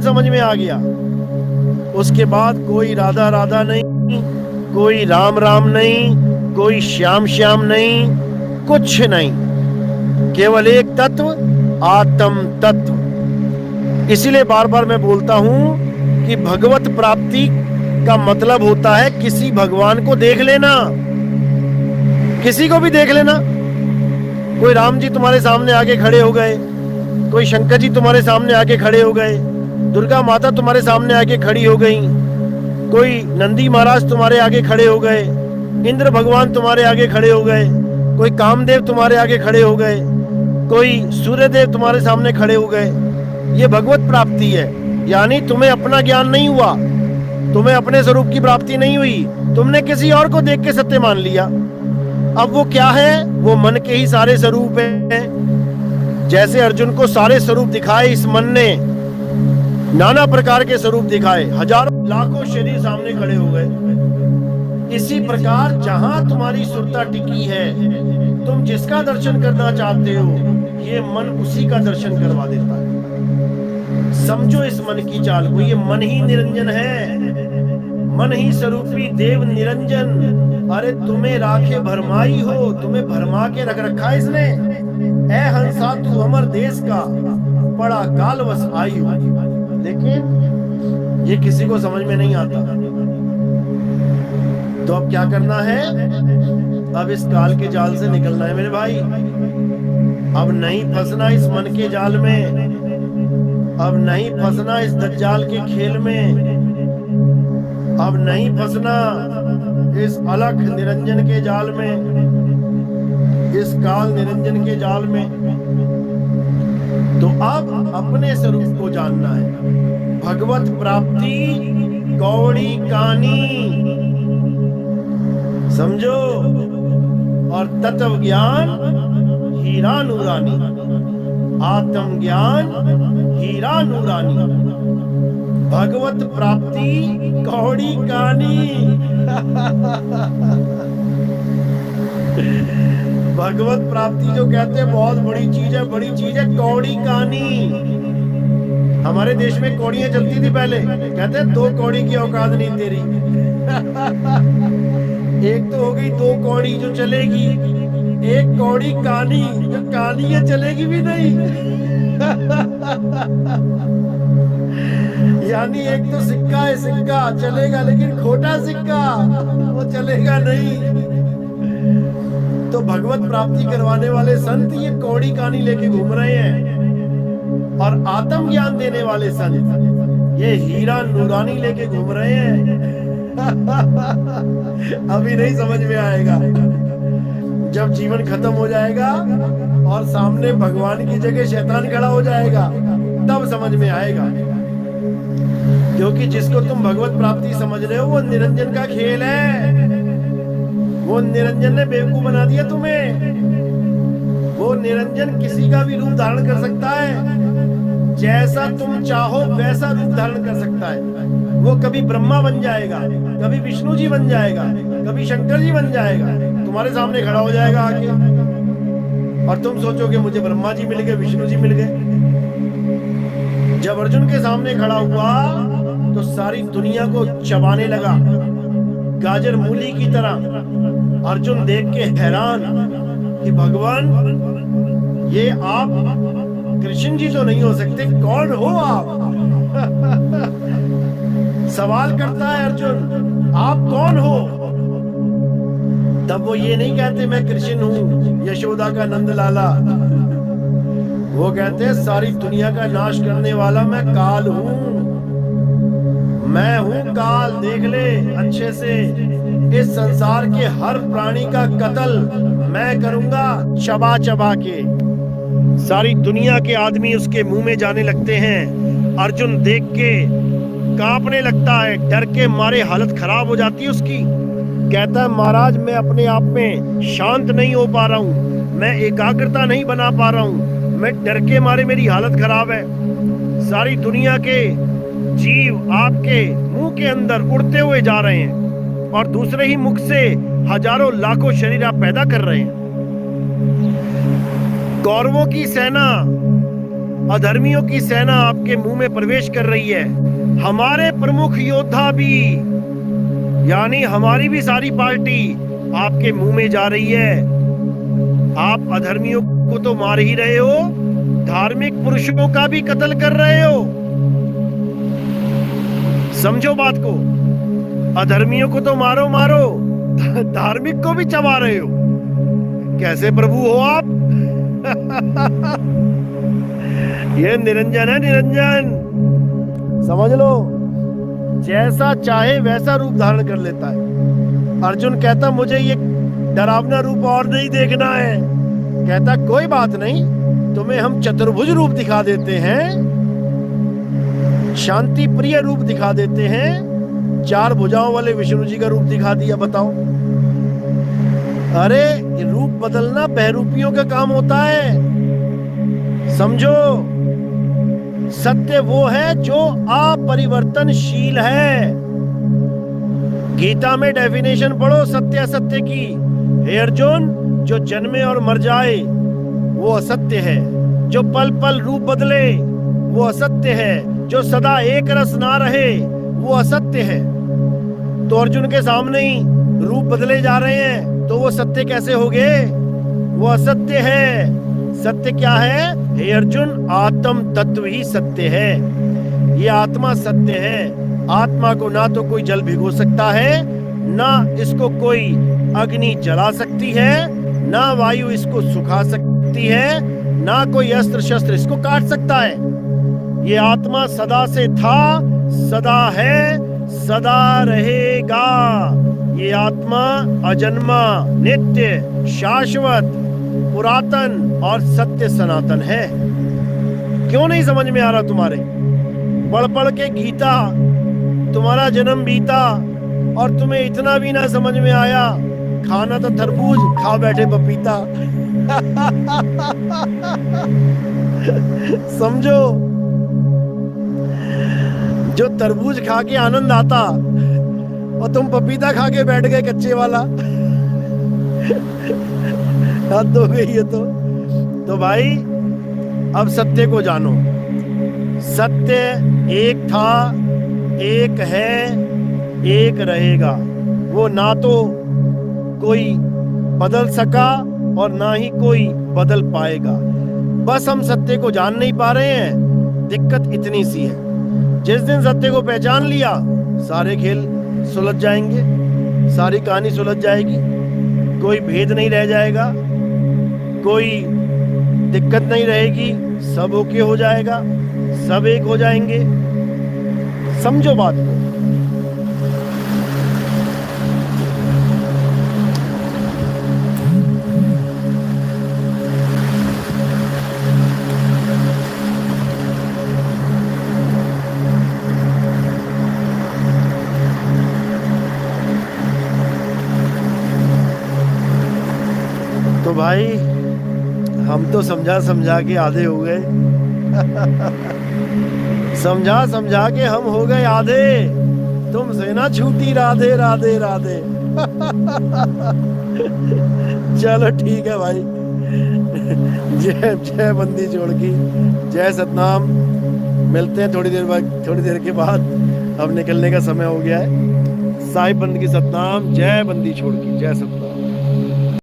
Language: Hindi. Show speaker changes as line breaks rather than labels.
समझ में आ गया। उसके बाद कोई राधा राधा नहीं, कोई राम राम नहीं, कोई श्याम श्याम नहीं, कुछ नहीं, केवल एक तत्व, आत्म तत्व। इसीलिए बार बार मैं बोलता हूं कि भगवत प्राप्ति का मतलब होता है किसी भगवान को देख लेना, किसी को भी देख लेना। कोई राम जी तुम्हारे सामने आके खड़े हो गए, कोई शंकर जी तुम्हारे सामने आके खड़े हो गए, दुर्गा माता तुम्हारे सामने आके खड़ी हो गई, कोई नंदी महाराज तुम्हारे आगे खड़े हो गए, इंद्र भगवान तुम्हारे आगे खड़े हो गए, कोई कामदेव तुम्हारे आगे खड़े हो गए, कोई सूर्यदेव तुम्हारे सामने खड़े हो गए। ये भगवत प्राप्ति है। यानी तुम्हें अपना ज्ञान नहीं हुआ, तुम्हें अपने स्वरूप की प्राप्ति नहीं हुई, तुमने किसी और को देख के सत्य मान लिया। अब वो क्या है? वो मन के ही सारे स्वरूप है। जैसे अर्जुन को सारे स्वरूप दिखाए इस मन ने, नाना प्रकार के स्वरूप दिखाए, हजारों लाखों शरीर सामने खड़े हो गए। इसी प्रकार जहां तुम्हारी सुरता टिकी है, तुम जिसका दर्शन करना चाहते हो, ये मन उसी का दर्शन करवा देता है। समझो इस मन की चाल को, ये मन ही निरंजन है, मन ही स्वरूपी देव निरंजन। अरे तुम्हें राखे भरमाई हो, तुम्हें भरमा के रख रखा है इसने। ए हंसा तू हमर देश का, बड़ा कालवश आयु। लेकिन ये किसी को समझ में नहीं आता। तो अब क्या करना है? अब इस काल के जाल से निकलना है मेरे भाई। अब नहीं फंसना इस मन के जाल में, अब नहीं फंसना इस दज्जाल के खेल में, अब नहीं फंसना इस अलख निरंजन के जाल में, इस काल निरंजन के जाल में। तो अब अपने स्वरूप को जानना है। भगवत प्राप्ति कौड़ी कानी, समझो। और तत्व ज्ञान हीरा नूरानी, आत्म ज्ञान हीरा नूरानी, भगवत प्राप्ति कौड़ी कानी। भगवत प्राप्ति जो कहते हैं बहुत बड़ी चीज है, बड़ी चीज है कौड़ी कानी। हमारे देश में कौड़ियां चलती थी पहले, कहते हैं 2 कौड़ी की औकात नहीं तेरी। एक तो हो गई 2 कौड़ी जो चलेगी, एक कौड़ी कानी जो कानी है चलेगी भी नहीं। यानी एक तो सिक्का है, सिक्का चलेगा, लेकिन खोटा सिक्का वो चलेगा नहीं। तो भगवत प्राप्ति करवाने वाले संत ये कौड़ी कहानी लेके घूम रहे हैं, और आत्म ज्ञान देने वाले संत ये हीरा नूरानी लेके घूम रहे हैं। अभी नहीं समझ में आएगा, जब जीवन खत्म हो जाएगा और सामने भगवान की जगह शैतान खड़ा हो जाएगा, तब समझ में आएगा। क्योंकि जिसको तुम भगवत प्राप्ति समझ रहे हो वो निरंजन का खेल है। वो निरंजन ने बेवकूफ बना दिया तुम्हें। वो निरंजन किसी का भी रूप धारण कर सकता है, जैसा तुम चाहो वैसा रूप धारण कर सकता है। वो कभी ब्रह्मा बन जाएगा, कभी विष्णु जी बन जाएगा, कभी शंकर जी बन जाएगा, तुम्हारे सामने खड़ा हो जाएगा आके, और तुम सोचोगे मुझे ब्रह्मा जी मिल गए, विष्णु जी मिल गए। जब अर्जुन के सामने खड़ा हुआ तो सारी दुनिया को चबाने लगा, गाजर मूली की तरह। अर्जुन देख के हैरान कि भगवान ये आप कृष्ण जी तो नहीं हो सकते, कौन हो आप? सवाल करता है अर्जुन, आप कौन हो? तब वो ये नहीं कहते मैं कृष्ण हूं, यशोदा का नंद लाला। वो कहते हैं सारी दुनिया का नाश करने वाला मैं काल हूं, मैं हूं काल। देख ले अच्छे से, इस संसार के हर प्राणी का कत्ल मैं करूंगा चबा चबा के। सारी दुनिया के आदमी उसके मुंह में जाने लगते हैं। अर्जुन देख के कांपने लगता है, डर के मारे हालत खराब हो जाती है उसकी। कहता है महाराज मैं अपने आप में शांत नहीं हो पा रहा हूँ, मैं एकाग्रता नहीं बना पा रहा हूँ, मैं डर के मारे मेरी हालत खराब है। सारी दुनिया के जीव आपके मुंह के अंदर उड़ते हुए जा रहे हैं, और दूसरे ही मुख से हजारों लाखों शरीर आप पैदा कर रहे हैं। कौरवों की सेना अधर्मियों की सेना आपके मुंह में प्रवेश कर रही है। हमारे प्रमुख योद्धा भी, यानी हमारी भी सारी पार्टी आपके मुंह में जा रही है। आप अधर्मियों को तो मार ही रहे हो, धार्मिक पुरुषों का भी कत्ल कर रहे हो। समझो बात को, अधर्मियों को तो मारो मारो, धार्मिक को भी चबा रहे हो। कैसे प्रभु हो आप? ये निरंजन है, निरंजन। समझ लो, जैसा चाहे वैसा रूप धारण कर लेता है। अर्जुन कहता मुझे ये डरावना रूप और नहीं देखना है। कहता कोई बात नहीं, तुम्हें हम चतुर्भुज रूप दिखा देते हैं, शांति प्रिय रूप दिखा देते हैं। 4 भुजाओं वाले विष्णु जी का रूप दिखा दिया। बताओ, अरे रूप बदलना बहरूपियों का काम होता है। समझो, सत्य वो है जो अपरिवर्तनशील है। गीता में डेफिनेशन पढ़ो सत्य असत्य की। हे अर्जुन, जो जन्मे और मर जाए वो असत्य है। जो पल पल रूप बदले वो असत्य है। जो सदा एक रस ना रहे वो असत्य है। तो अर्जुन के सामने ही रूप बदले जा रहे हैं, तो वो सत्य कैसे हो गए? वो असत्य है। सत्य क्या है? हे अर्जुन, आत्म तत्व ही सत्य है। ये आत्मा सत्य है। आत्मा को ना तो कोई जल भिगो सकता है, ना इसको कोई अग्नि जला सकती है, ना वायु इसको सुखा सकती है, ना कोई अस्त्र शस्त्र इसको काट सकता है। ये आत्मा सदा से था, सदा है, सदा रहेगा। ये आत्मा अजन्मा, नित्य, शाश्वत, पुरातन और सत्य सनातन है। क्यों नहीं समझ में आ रहा तुम्हारे? पढ़ पढ़ के गीता तुम्हारा जन्म बीता और तुम्हें इतना भी ना समझ में आया। खाना तो तरबूज, खा बैठे पपीता। समझो, जो तरबूज खा के आनंद आता और तुम पपीता खा के बैठ गए कच्चे वाला। हद हो गई है। तो भाई, अब सत्य को जानो। सत्य एक था, एक है, एक रहेगा। वो ना तो कोई बदल सका और ना ही कोई बदल पाएगा। बस हम सत्य को जान नहीं पा रहे हैं। दिक्कत इतनी सी है, जिस दिन सत्य को पहचान लिया, सारे खेल सुलझ जाएंगे, सारी कहानी सुलझ जाएगी। कोई भेद नहीं रह जाएगा, कोई दिक्कत नहीं रहेगी, सब ओके हो जाएगा, सब एक हो जाएंगे। समझो बात को। तो भाई, हम तो समझा समझा के आधे हो गए। समझा समझा के हम हो गए आधे। तुमसे ना छूटी राधे राधे राधे। चलो ठीक है भाई। जय जय बंदी जोड़ की, जय सतनाम। मिलते हैं थोड़ी देर के बाद। अब निकलने का समय हो गया है। साहिब बंद की सतनाम, जय बंदी छोड़ की, जय सतनाम।